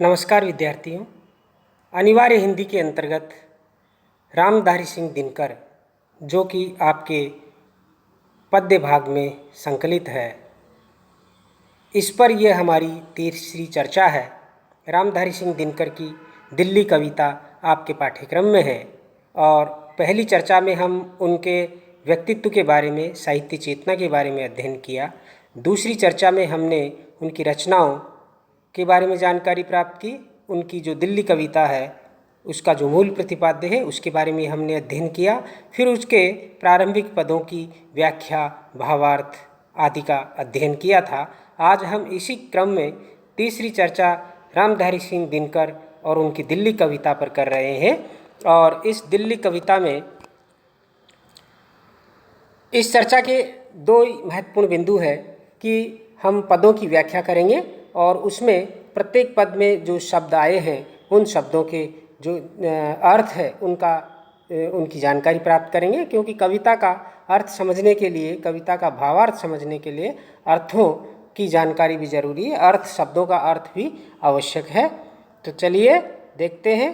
नमस्कार विद्यार्थियों। अनिवार्य हिंदी के अंतर्गत रामधारी सिंह दिनकर, जो कि आपके पद्य भाग में संकलित है, इस पर यह हमारी तीसरी चर्चा है। रामधारी सिंह दिनकर की दिल्ली कविता आपके पाठ्यक्रम में है और पहली चर्चा में हम उनके व्यक्तित्व के बारे में, साहित्य चेतना के बारे में अध्ययन किया। दूसरी चर्चा में हमने उनकी रचनाओं के बारे में जानकारी प्राप्त की। उनकी जो दिल्ली कविता है उसका जो मूल प्रतिपाद्य है उसके बारे में हमने अध्ययन किया। फिर उसके प्रारंभिक पदों की व्याख्या, भावार्थ आदि का अध्ययन किया था। आज हम इसी क्रम में तीसरी चर्चा रामधारी सिंह दिनकर और उनकी दिल्ली कविता पर कर रहे हैं। और इस दिल्ली कविता में इस चर्चा के दो महत्वपूर्ण बिंदु है कि हम पदों की व्याख्या करेंगे और उसमें प्रत्येक पद में जो शब्द आए हैं उन शब्दों के जो अर्थ है उनकी जानकारी प्राप्त करेंगे, क्योंकि कविता का अर्थ समझने के लिए, कविता का भावार्थ समझने के लिए अर्थों की जानकारी भी जरूरी है, अर्थ शब्दों का अर्थ भी आवश्यक है। तो चलिए देखते हैं।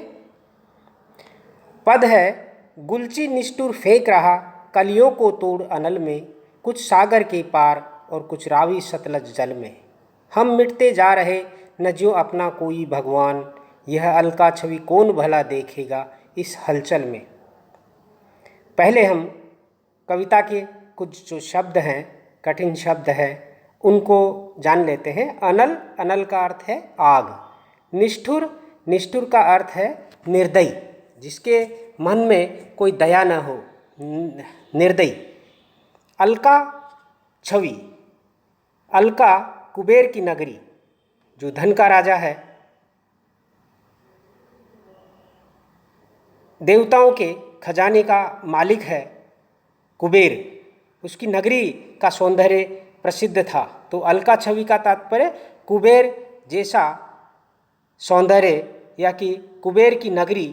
पद है, गुलची निष्ठुर फेंक रहा कलियों को तोड़ अनल में, कुछ सागर के पार और कुछ रावी सतलज जल में। हम मिटते जा रहे न ज्यों अपना कोई भगवान, यह अलका छवि कौन भला देखेगा इस हलचल में। पहले हम कविता के कुछ जो शब्द हैं, कठिन शब्द हैं, उनको जान लेते हैं। अनल, अनल का अर्थ है आग। निष्ठुर, निष्ठुर का अर्थ है निर्दयी, जिसके मन में कोई दया न हो, निर्दयी। अलका छवि, अलका कुबेर की नगरी, जो धन का राजा है, देवताओं के खजाने का मालिक है कुबेर, उसकी नगरी का सौंदर्य प्रसिद्ध था। तो अलका छवि का तात्पर्य कुबेर जैसा सौंदर्य, या कि कुबेर की नगरी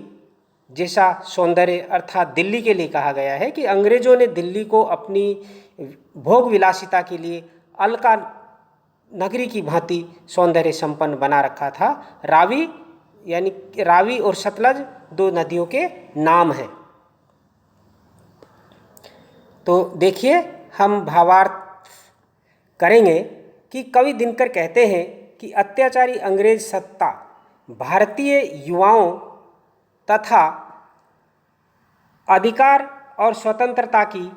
जैसा सौंदर्य, अर्थात दिल्ली के लिए कहा गया है कि अंग्रेजों ने दिल्ली को अपनी भोग विलासिता के लिए अलका नगरी की भांति सौंदर्य संपन्न बना रखा था। रावी, यानी रावी और सतलज दो नदियों के नाम हैं। तो देखिए, हम भावार्थ करेंगे कि कवि दिनकर कहते हैं कि अत्याचारी अंग्रेज सत्ता भारतीय युवाओं तथा अधिकार और स्वतंत्रता की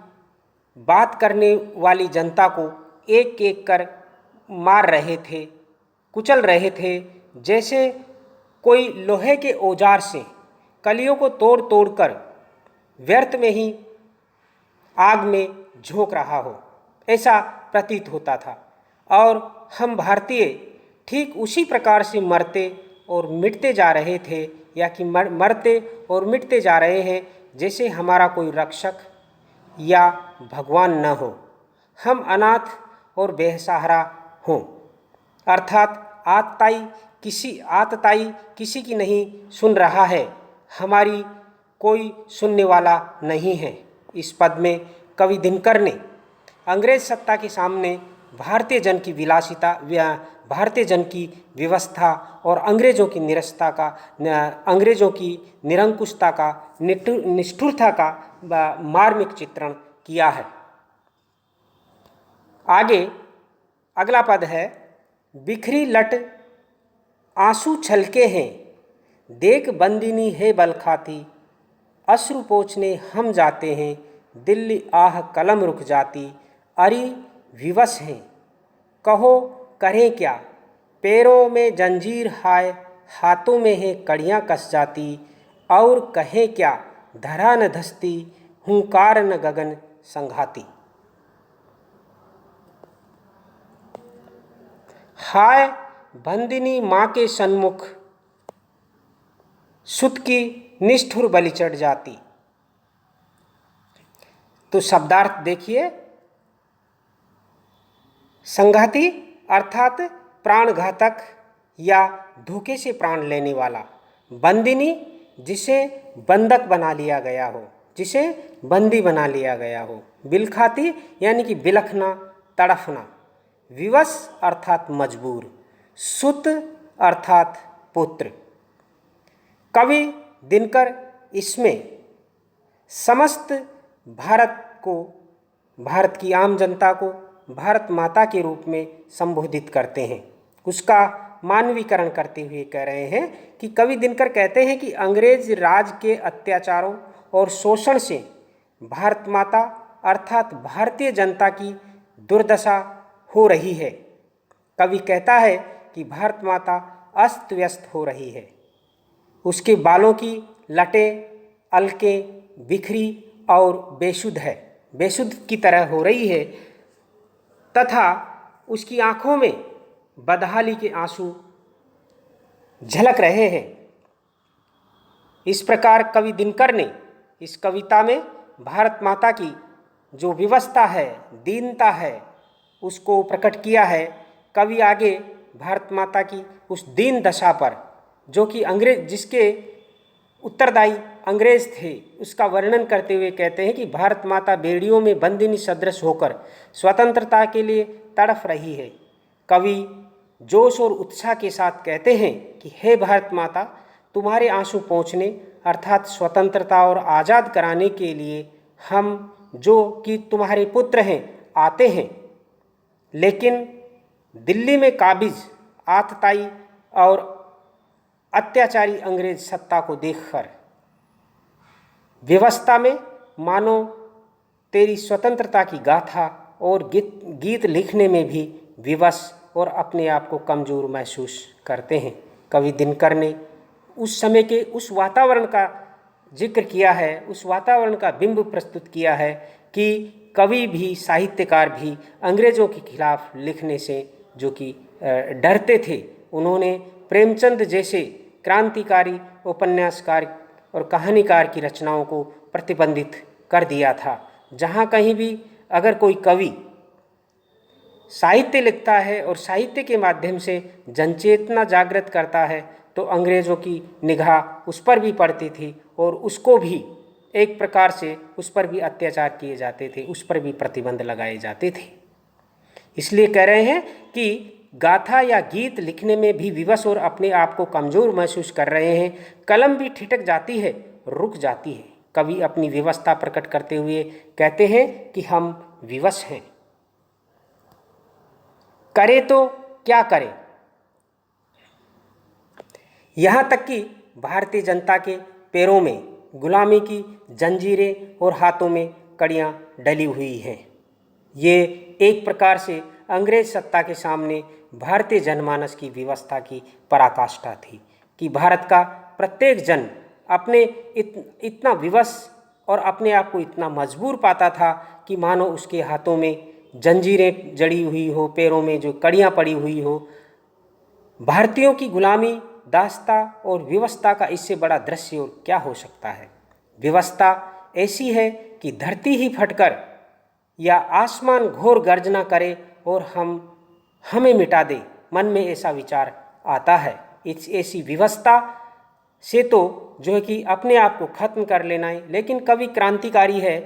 बात करने वाली जनता को एक एक कर मार रहे थे, कुचल रहे थे, जैसे कोई लोहे के औजार से कलियों को तोड़ तोड़ कर व्यर्थ में ही आग में झोंक रहा हो, ऐसा प्रतीत होता था। और हम भारतीय ठीक उसी प्रकार से मरते और मिटते जा रहे थे, या कि मरते और मिटते जा रहे हैं जैसे हमारा कोई रक्षक या भगवान न हो, हम अनाथ और बेसहारा हों, अर्थात आतताई किसी की नहीं सुन रहा है, हमारी कोई सुनने वाला नहीं है। इस पद में कवि दिनकर ने अंग्रेज सत्ता के सामने भारतीय जन की विलासिता, भारतीय जन की व्यवस्था और अंग्रेजों की निरस्ता का, अंग्रेजों की निरंकुशता का, निष्ठुरता का मार्मिक चित्रण किया है। आगे अगला पद है, बिखरी लट आंसू छलके हैं, देख बंदिनी है बल खाती, अश्रु पोंछने हम जाते हैं, दिल्ली आह कलम रुक जाती, अरी विवश हैं, कहो करें क्या, पैरों में जंजीर हाय, हाथों में है कड़ियाँ कस जाती, और कहें क्या, धरा न धसती, हुंकार न गगन संघाती। हाय बंदिनी माँ के सन्मुख, सुत की निष्ठुर बलि चढ़ जाती। तो शब्दार्थ देखिए, संघाती अर्थात प्राणघातक या धोखे से प्राण लेने वाला, बंदिनी जिसे बंधक बना लिया गया हो, जिसे बंदी बना लिया गया हो, बिलखाती यानी कि बिलखना, तड़फना, विवश अर्थात मजबूर, सुत अर्थात पुत्र। कवि दिनकर इसमें समस्त भारत को, भारत की आम जनता को भारत माता के रूप में संबोधित करते हैं, उसका मानवीकरण करते हुए कह रहे हैं कि कवि दिनकर कहते हैं कि अंग्रेज राज के अत्याचारों और शोषण से भारत माता अर्थात भारतीय जनता की दुर्दशा हो रही है। कवि कहता है कि भारत माता अस्त व्यस्त हो रही है, उसके बालों की लटें अलकें बिखरी और बेसुध है, बेसुध की तरह हो रही है तथा उसकी आंखों में बदहाली के आंसू झलक रहे हैं। इस प्रकार कवि दिनकर ने इस कविता में भारत माता की जो विवशता है, दीनता है, उसको प्रकट किया है। कवि आगे भारत माता की उस दीन दशा पर, जो कि अंग्रेज, जिसके उत्तरदायी अंग्रेज थे, उसका वर्णन करते हुए कहते हैं कि भारत माता बेड़ियों में बंदिनी सदृश होकर स्वतंत्रता के लिए तड़फ रही है। कवि जोश और उत्साह के साथ कहते हैं कि हे भारत माता, तुम्हारे आंसू पोंछने अर्थात स्वतंत्रता और आज़ाद कराने के लिए हम जो कि तुम्हारे पुत्र हैं आते हैं, लेकिन दिल्ली में काबिज आतताई और अत्याचारी अंग्रेज सत्ता को देखकर व्यवस्था में मानो तेरी स्वतंत्रता की गाथा और गीत लिखने में भी विवश और अपने आप को कमज़ोर महसूस करते हैं। कवि दिनकर ने उस समय के उस वातावरण का जिक्र किया है, उस वातावरण का बिंब प्रस्तुत किया है कि कवि भी, साहित्यकार भी अंग्रेज़ों के खिलाफ लिखने से जो कि डरते थे। उन्होंने प्रेमचंद जैसे क्रांतिकारी उपन्यासकार और कहानीकार की रचनाओं को प्रतिबंधित कर दिया था। जहाँ कहीं भी अगर कोई कवि साहित्य लिखता है और साहित्य के माध्यम से जनचेतना जागृत करता है तो अंग्रेज़ों की निगाह उस पर भी पड़ती थी और उसको भी एक प्रकार से उस पर भी अत्याचार किए जाते थे, उस पर भी प्रतिबंध लगाए जाते थे। इसलिए कह रहे हैं कि गाथा या गीत लिखने में भी विवश और अपने आप को कमज़ोर महसूस कर रहे हैं। कलम भी ठिठक जाती है, रुक जाती है। कवि अपनी विवशता प्रकट करते हुए कहते हैं कि हम विवश हैं। करे तो क्या करें, यहाँ तक कि भारतीय जनता के पैरों में गुलामी की जंजीरें और हाथों में कड़ियाँ डली हुई हैं। ये एक प्रकार से अंग्रेज सत्ता के सामने भारतीय जनमानस की विवशता की पराकाष्ठा थी कि भारत का प्रत्येक जन अपने इतना विवश और अपने आप को इतना मजबूर पाता था कि मानो उसके हाथों में जंजीरें जड़ी हुई हो, पैरों में जो कड़ियाँ पड़ी हुई हो। भारतीयों की गुलामी, दास्ता और विवशता का इससे बड़ा दृश्य और क्या हो सकता है। विवशता ऐसी है कि धरती ही फटकर या आसमान घोर गर्जना करे और हमें मिटा दे, मन में ऐसा विचार आता है। इस ऐसी विवशता से तो जो है कि अपने आप को खत्म कर लेना है, लेकिन कवि क्रांतिकारी है,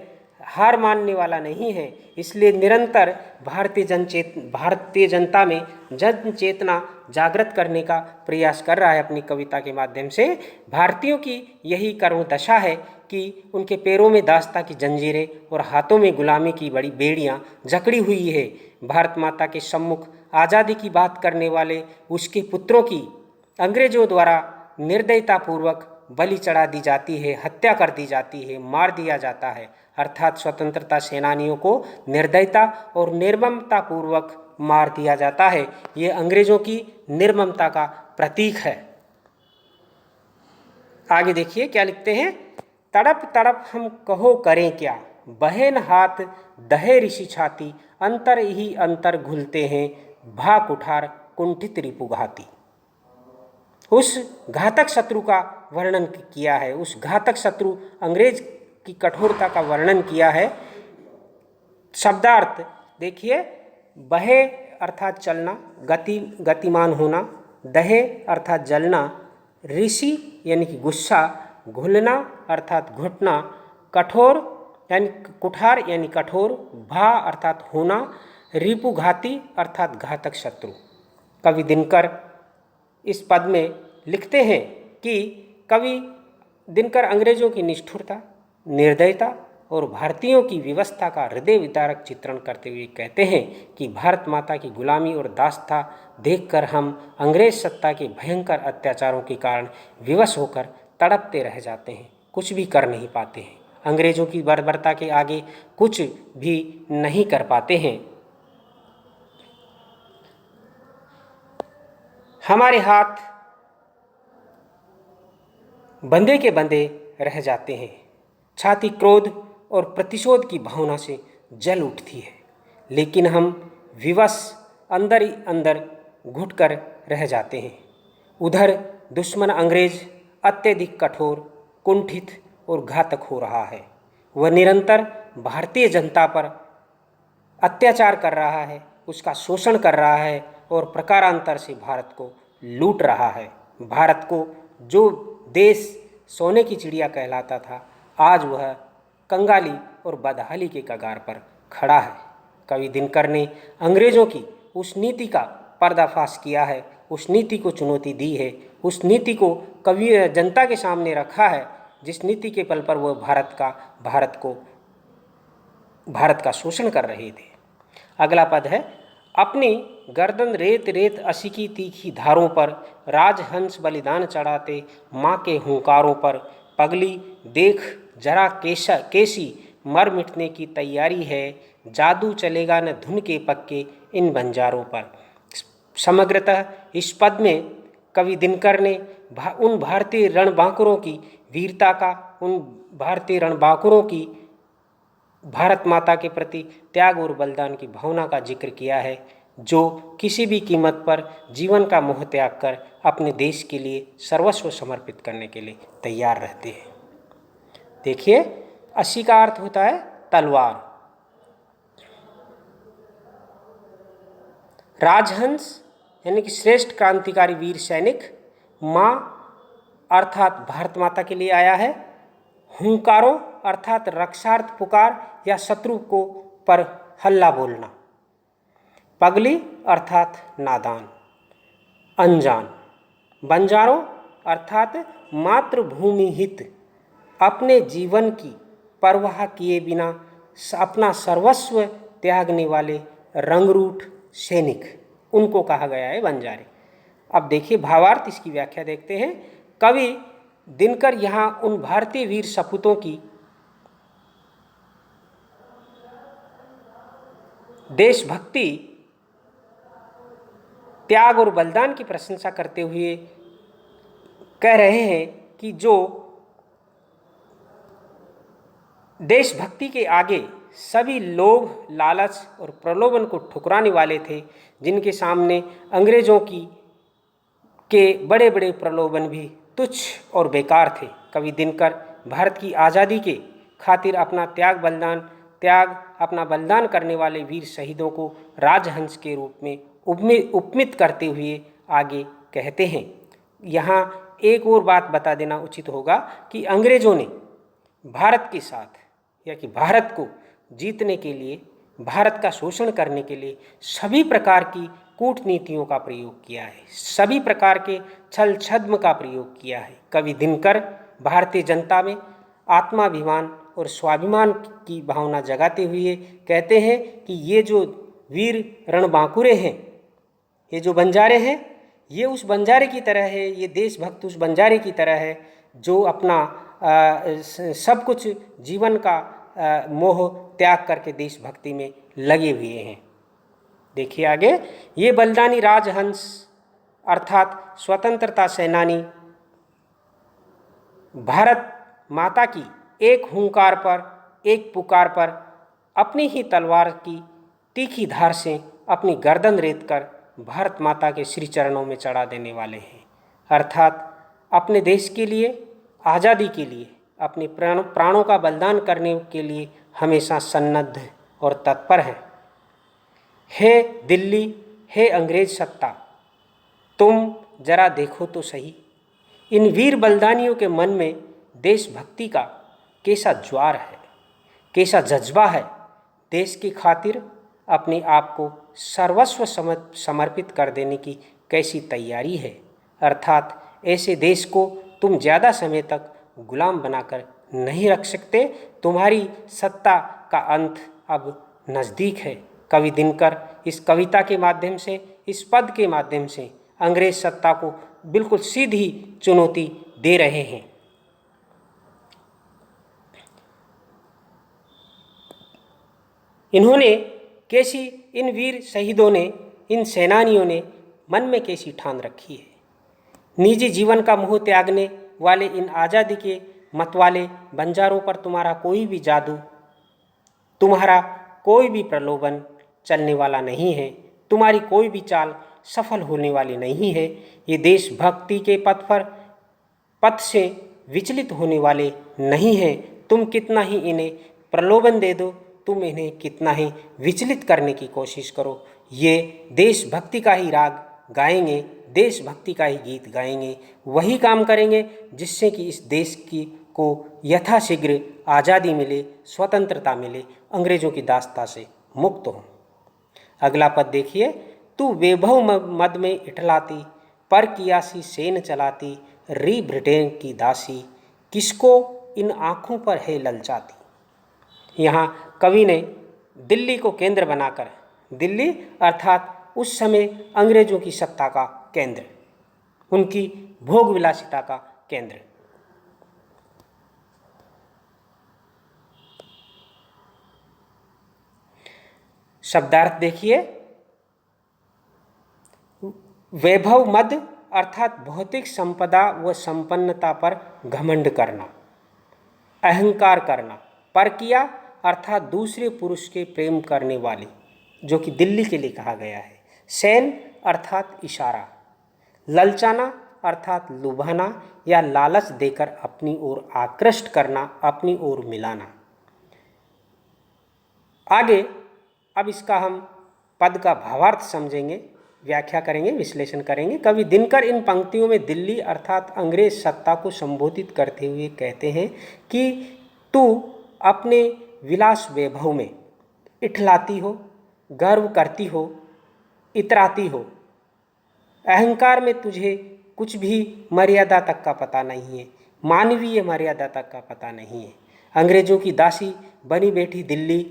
हार मानने वाला नहीं है। इसलिए निरंतर भारतीय जनता में जन चेतना जागृत करने का प्रयास कर रहा है अपनी कविता के माध्यम से। भारतीयों की यही कर्म दशा है कि उनके पैरों में दास्ता की जंजीरें और हाथों में गुलामी की बड़ी बेड़ियां जकड़ी हुई है। भारत माता के सम्मुख आज़ादी की बात करने वाले उसके पुत्रों की अंग्रेजों द्वारा निर्दयतापूर्वक बलि चढ़ा दी जाती है, हत्या कर दी जाती है, मार दिया जाता है। अर्थात स्वतंत्रता सेनानियों को निर्दयता और निर्ममता पूर्वक मार दिया जाता है। ये अंग्रेजों की निर्ममता का प्रतीक है। आगे देखिए क्या लिखते हैं। तड़प तड़प हम कहो करें क्या, बहन हाथ दहे ऋषि छाती, अंतर ही अंतर घुलते हैं, भा कुठार कुंठित रिपुघाती। उस घातक शत्रु का वर्णन किया है, उस घातक शत्रु अंग्रेज की कठोरता का वर्णन किया है। शब्दार्थ देखिए, बहे अर्थात चलना, गतिमान होना, दहे अर्थात जलना, ऋषि यानी कि गुस्सा, घुलना अर्थात घुटना, कठोर यानी कुठार यानी कठोर, भा अर्थात होना, रिपुघाती अर्थात घातक शत्रु। कवि दिनकर इस पद में लिखते हैं कि कवि दिनकर अंग्रेजों की निष्ठुरता, निर्दयता और भारतीयों की व्यवस्था का हृदय विदारक चित्रण करते हुए कहते हैं कि भारत माता की गुलामी और दासता देखकर हम अंग्रेज सत्ता के भयंकर अत्याचारों के कारण विवश होकर तड़पते रह जाते हैं, कुछ भी कर नहीं पाते हैं। अंग्रेजों की बर्बरता के आगे कुछ भी नहीं कर पाते हैं। हमारे हाथ बंधे के बंधे रह जाते हैं। छाती क्रोध और प्रतिशोध की भावना से जल उठती है, लेकिन हम विवश अंदर ही अंदर घुटकर रह जाते हैं। उधर दुश्मन अंग्रेज अत्यधिक कठोर, कुंठित और घातक हो रहा है। वह निरंतर भारतीय जनता पर अत्याचार कर रहा है, उसका शोषण कर रहा है और प्रकारांतर से भारत को लूट रहा है। भारत को जो देश सोने की चिड़िया कहलाता था, आज वह कंगाली और बदहाली के कगार पर खड़ा है। कवि दिनकर ने अंग्रेजों की उस नीति का पर्दाफाश किया है, उस नीति को चुनौती दी है, उस नीति को कवि जनता के सामने रखा है, जिस नीति के बल पर वह भारत का शोषण कर रहे थे। अगला पद है, अपनी गर्दन रेत रेत असिकी तीखी धारों पर, राजहंस बलिदान चढ़ाते माँ के हुंकारों पर, पगली देख जरा केसी मर मिटने की तैयारी है, जादू चलेगा न धुन के पक्के इन बंजारों पर। समग्रतः इस पद में कवि दिनकर ने उन भारतीय रणबांकुरों की वीरता का, उन भारतीय रणबांकुरों की भारत माता के प्रति त्याग और बलिदान की भावना का जिक्र किया है, जो किसी भी कीमत पर जीवन का मोह त्याग कर अपने देश के लिए सर्वस्व समर्पित करने के लिए तैयार रहते हैं। देखिए, असी का अर्थ होता है तलवार। राजहंस यानी कि श्रेष्ठ क्रांतिकारी वीर सैनिक, माँ अर्थात भारत माता के लिए आया है, हुंकारों अर्थात रक्षार्थ पुकार या शत्रु को पर हल्ला बोलना, पगली अर्थात नादान, अनजान, बंजारों अर्थात मातृभूमि हित, अपने जीवन की परवाह किए बिना अपना सर्वस्व त्यागने वाले रंगरूठ सैनिक, उनको कहा गया है बंजारे। अब देखिए भावार्थ, इसकी व्याख्या देखते हैं। कवि दिनकर यहाँ उन भारतीय वीर सपूतों की देशभक्ति, त्याग और बलिदान की प्रशंसा करते हुए कह रहे हैं कि जो देशभक्ति के आगे सभी लोभ, लालच और प्रलोभन को ठुकराने वाले थे, जिनके सामने अंग्रेजों के बड़े बड़े प्रलोभन भी तुच्छ और बेकार थे। कवि दिनकर भारत की आज़ादी के खातिर अपना अपना बलिदान करने वाले वीर शहीदों को राजहंस के रूप में उपमित करते हुए आगे कहते हैं। यहाँ एक और बात बता देना उचित होगा कि अंग्रेजों ने भारत के साथ या कि भारत को जीतने के लिए, भारत का शोषण करने के लिए सभी प्रकार की कूटनीतियों का प्रयोग किया है, सभी प्रकार के छल छद्म का प्रयोग किया है। कवि दिनकर भारतीय जनता में आत्माभिमान और स्वाभिमान की भावना जगाते हुए कहते हैं कि ये जो वीर रणबांकुरे हैं, ये जो बंजारे हैं, ये उस बंजारे की तरह है, ये देशभक्त उस बंजारे की तरह है जो अपना सब कुछ जीवन का मोह त्याग करके देशभक्ति में लगे हुए हैं। देखिए आगे, ये बलिदानी राजहंस अर्थात स्वतंत्रता सेनानी भारत माता की एक हुंकार पर, एक पुकार पर अपनी ही तलवार की तीखी धार से अपनी गर्दन रेत कर भारत माता के श्री चरणों में चढ़ा देने वाले हैं। अर्थात अपने देश के लिए, आज़ादी के लिए, अपने प्राणों का बलिदान करने के लिए हमेशा सन्नद्ध और तत्पर हैं। हे दिल्ली, हे अंग्रेज सत्ता, तुम जरा देखो तो सही, इन वीर बलिदानियों के मन में देशभक्ति का कैसा ज्वार है, कैसा जज्बा है। देश की खातिर अपने आप को सर्वस्व समर्पित कर देने की कैसी तैयारी है। अर्थात ऐसे देश को तुम ज़्यादा समय तक गुलाम बनाकर नहीं रख सकते। तुम्हारी सत्ता का अंत अब नज़दीक है। कवि दिनकर इस कविता के माध्यम से, इस पद के माध्यम से अंग्रेज सत्ता को बिल्कुल सीधी चुनौती दे रहे हैं। इन्होंने कैसी, इन वीर शहीदों ने, इन सेनानियों ने मन में कैसी ठान रखी है। निजी जीवन का मोह त्यागने वाले इन आज़ादी के मतवाले बंजारों पर तुम्हारा कोई भी जादू, तुम्हारा कोई भी प्रलोभन चलने वाला नहीं है। तुम्हारी कोई भी चाल सफल होने वाली नहीं है। ये देशभक्ति के पथ से विचलित होने वाले नहीं हैं। तुम कितना ही इन्हें प्रलोभन दे दो, तुम इन्हें कितना ही विचलित करने की कोशिश करो, ये देशभक्ति का ही राग गाएंगे, देशभक्ति का ही गीत गाएंगे, वही काम करेंगे जिससे कि इस देश की को यथाशीघ्र आज़ादी मिले, स्वतंत्रता मिले, अंग्रेज़ों की दास्ता से मुक्त हो। अगला पद देखिए। तू वैभव मद में इठलाती, पर कियासी सेन चलाती, री ब्रिटेन की दासी, किसको इन आँखों पर है ललचाती। यहाँ कवि ने दिल्ली को केंद्र बनाकर, दिल्ली अर्थात उस समय अंग्रेजों की सत्ता का केंद्र, उनकी भोग विलासिता का केंद्र, शब्दार्थ देखिए। वैभव मद अर्थात भौतिक संपदा व संपन्नता पर घमंड करना, अहंकार करना। परकिया अर्थात दूसरे पुरुष के प्रेम करने वाली, जो कि दिल्ली के लिए कहा गया है। सेन अर्थात इशारा। ललचाना अर्थात लुभाना या लालच देकर अपनी ओर आकृष्ट करना, अपनी ओर मिलाना। आगे अब इसका हम पद का भावार्थ समझेंगे, व्याख्या करेंगे, विश्लेषण करेंगे। कवि दिनकर इन पंक्तियों में दिल्ली अर्थात अंग्रेज सत्ता को संबोधित करते हुए कहते हैं कि तू अपने विलास वैभव में इठलाती हो, गर्व करती हो, इतराती हो। अहंकार में तुझे कुछ भी मर्यादा तक का पता नहीं है, मानवीय मर्यादा तक का पता नहीं है। अंग्रेजों की दासी बनी बैठी दिल्ली,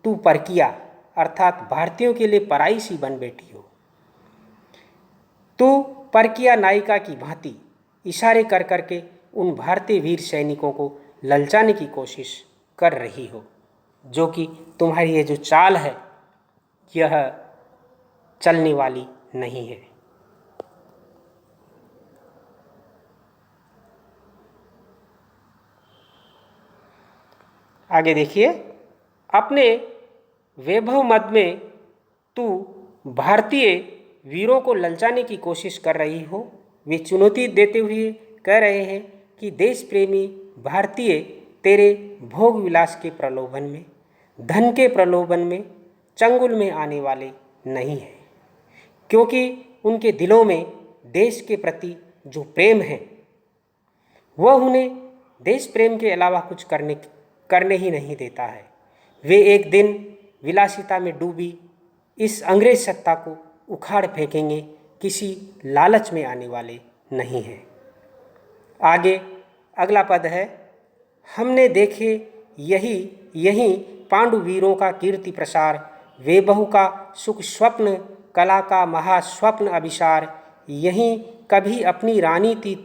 तू परकिया अर्थात भारतीयों के लिए पराई सी बन बैठी हो। तू परकिया नायिका की भांति इशारे कर करके उन भारतीय वीर सैनिकों को ललचाने की कोशिश कर रही हो, जो कि तुम्हारी ये जो चाल है यह चलने वाली नहीं है। आगे देखिए। अपने वैभव मद में तू भारतीय वीरों को ललचाने की कोशिश कर रही हो। वे चुनौती देते हुए कह रहे हैं कि देश प्रेमी भारतीय तेरे भोग विलास के प्रलोभन में, धन के प्रलोभन में, चंगुल में आने वाले नहीं हैं, क्योंकि उनके दिलों में देश के प्रति जो प्रेम है वह उन्हें देश प्रेम के अलावा कुछ करने ही नहीं देता है। वे एक दिन विलासिता में डूबी इस अंग्रेज सत्ता को उखाड़ फेंकेंगे, किसी लालच में आने वाले नहीं हैं। आगे अगला पद है। हमने देखे यही पांडु वीरों का कीर्ति प्रसार, वैभव का सुख स्वप्न, कला का महास्वप्न अभिसार, यहीं कभी अपनी रानी थी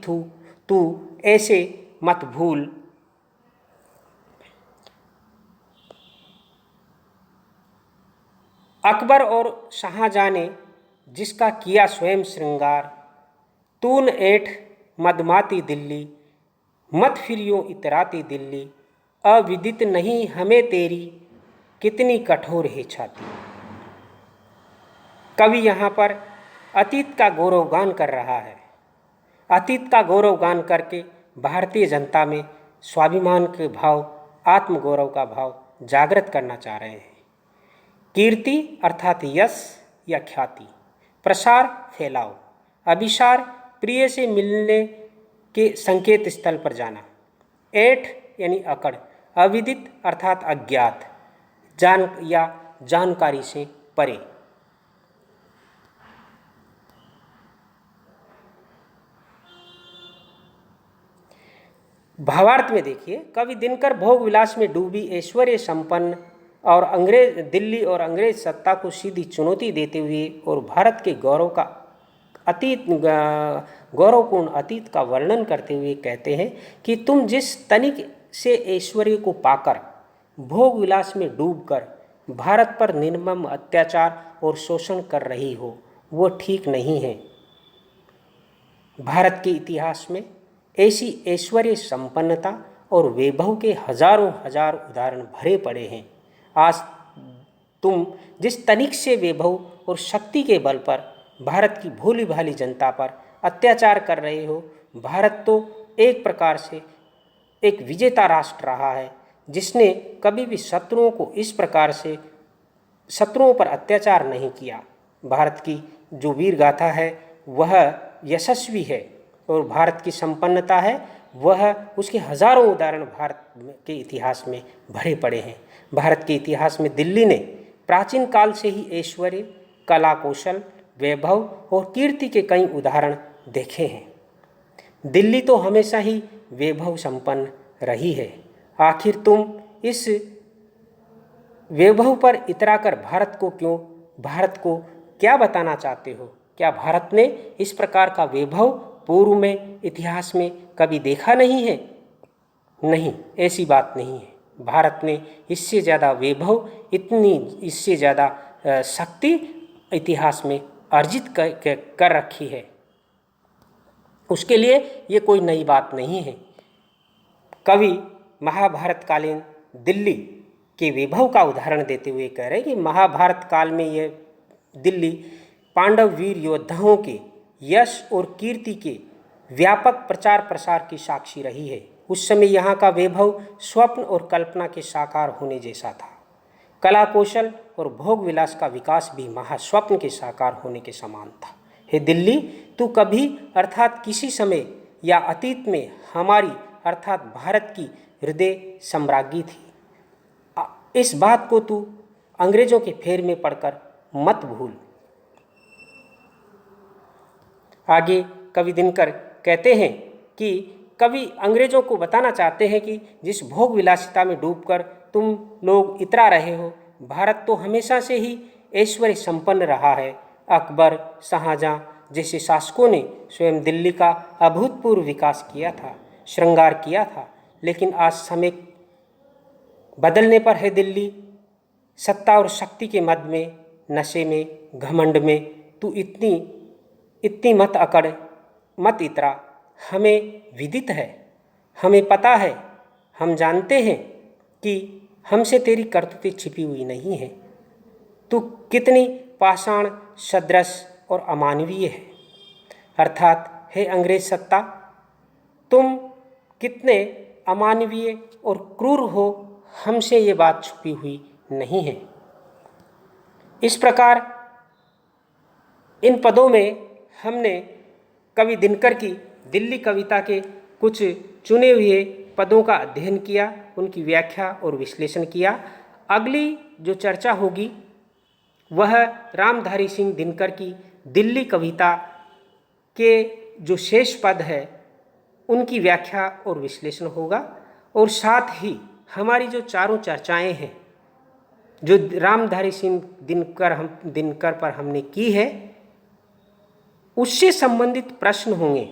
तू ऐसे मत भूल। अकबर और शाहजहां ने जिसका किया स्वयं श्रृंगार, तून ऐठ मदमाती दिल्ली, मत फिर यूं इतराती दिल्ली, अविदित नहीं हमें तेरी कितनी कठोर है छाती। कवि यहाँ पर अतीत का गौरवगान कर रहा है। अतीत का गौरवगान करके भारतीय जनता में स्वाभिमान के भाव, आत्मगौरव का भाव जागृत करना चाह रहे हैं। कीर्ति अर्थात यश या ख्याति, प्रसार फैलाव, अभिसार प्रिय से मिलने के संकेत स्थल पर जाना, ऐठ यानी अकड़, अविदित अर्थात अज्ञात, जानकारी से परे। भावार्थ में देखिए, कवि दिनकर भोग विलास में डूबी ऐश्वर्य संपन्न और दिल्ली और अंग्रेज सत्ता को सीधी चुनौती देते हुए और भारत के गौरवपूर्ण अतीत का वर्णन करते हुए कहते हैं कि तुम जिस तनिक से ऐश्वर्य को पाकर भोग विलास में डूबकर भारत पर निर्मम अत्याचार और शोषण कर रही हो, वो ठीक नहीं है। भारत के इतिहास में ऐसी ऐश्वर्य संपन्नता और वैभव के हजारों हजार उदाहरण भरे पड़े हैं। आज तुम जिस तनिक से वैभव और शक्ति के बल पर भारत की भोली भाली जनता पर अत्याचार कर रहे हो, भारत तो एक प्रकार से एक विजेता राष्ट्र रहा है, जिसने कभी भी शत्रुओं को इस प्रकार से शत्रुओं पर अत्याचार नहीं किया। भारत की जो वीर गाथा है वह यशस्वी है और भारत की संपन्नता है वह उसके हजारों उदाहरण भारत के इतिहास में भरे पड़े हैं। भारत के इतिहास में दिल्ली ने प्राचीन काल से ही ऐश्वर्य, कला कौशल, वैभव और कीर्ति के कई उदाहरण देखे हैं। दिल्ली तो हमेशा ही वैभव संपन्न रही है। आखिर तुम इस वैभव पर इतराकर भारत को क्या बताना चाहते हो? क्या भारत ने इस प्रकार का वैभव पूर्व में इतिहास में कभी देखा नहीं है? नहीं, ऐसी बात नहीं है। भारत ने इससे ज़्यादा वैभव, इससे ज़्यादा शक्ति इतिहास में अर्जित कर रखी है। उसके लिए ये कोई नई बात नहीं है। कवि महाभारतकालीन दिल्ली के वैभव का उदाहरण देते हुए कह रहे हैं कि महाभारत काल में ये दिल्ली पांडव वीर योद्धाओं के यश और कीर्ति के व्यापक प्रचार प्रसार की साक्षी रही है। उस समय यहाँ का वैभव स्वप्न और कल्पना के साकार होने जैसा था। कला कौशल और भोग विलास का विकास भी महास्वप्न के साकार होने के समान था। हे दिल्ली, तू कभी अर्थात किसी समय या अतीत में हमारी अर्थात भारत की हृदय सम्राज्ञी थी। इस बात को तू अंग्रेजों के फेर में पड़कर मत भूल। आगे कवि दिनकर कहते हैं कि कवि अंग्रेजों को बताना चाहते हैं कि जिस भोग विलासिता में डूबकर तुम लोग इतरा रहे हो, भारत तो हमेशा से ही ऐश्वर्य संपन्न रहा है। अकबर, शाहजहां जैसे शासकों ने स्वयं दिल्ली का अभूतपूर्व विकास किया था, श्रृंगार किया था, लेकिन आज समय बदलने पर है दिल्ली सत्ता और शक्ति के मद में, नशे में, घमंड में तू इतनी मत इतरा। हमें विदित है, हमें पता है, हम जानते हैं कि हमसे तेरी करतूतें छिपी हुई नहीं है। तू कितनी पाषाण, सदृश और अमानवीय है। अर्थात हे अंग्रेज सत्ता, तुम कितने अमानवीय और क्रूर हो, हमसे ये बात छुपी हुई नहीं है। इस प्रकार इन पदों में हमने कवि दिनकर की दिल्ली कविता के कुछ चुने हुए पदों का अध्ययन किया, उनकी व्याख्या और विश्लेषण किया। अगली जो चर्चा होगी वह रामधारी सिंह दिनकर की दिल्ली कविता के जो शेष पद है उनकी व्याख्या और विश्लेषण होगा। और साथ ही हमारी जो चारों चर्चाएं हैं जो रामधारी सिंह दिनकर पर हमने की है, उससे संबंधित प्रश्न होंगे।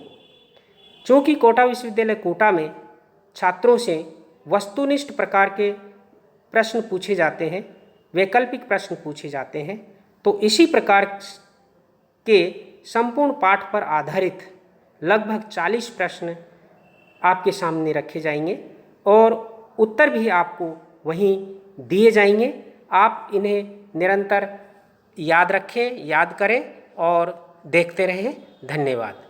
क्योंकि कोटा विश्वविद्यालय कोटा में छात्रों से वस्तुनिष्ठ प्रकार के प्रश्न पूछे जाते हैं, वैकल्पिक प्रश्न पूछे जाते हैं, तो इसी प्रकार के संपूर्ण पाठ पर आधारित लगभग 40 प्रश्न आपके सामने रखे जाएंगे और उत्तर भी आपको वहीं दिए जाएंगे। आप इन्हें निरंतर याद रखें, याद करें और देखते रहें। धन्यवाद।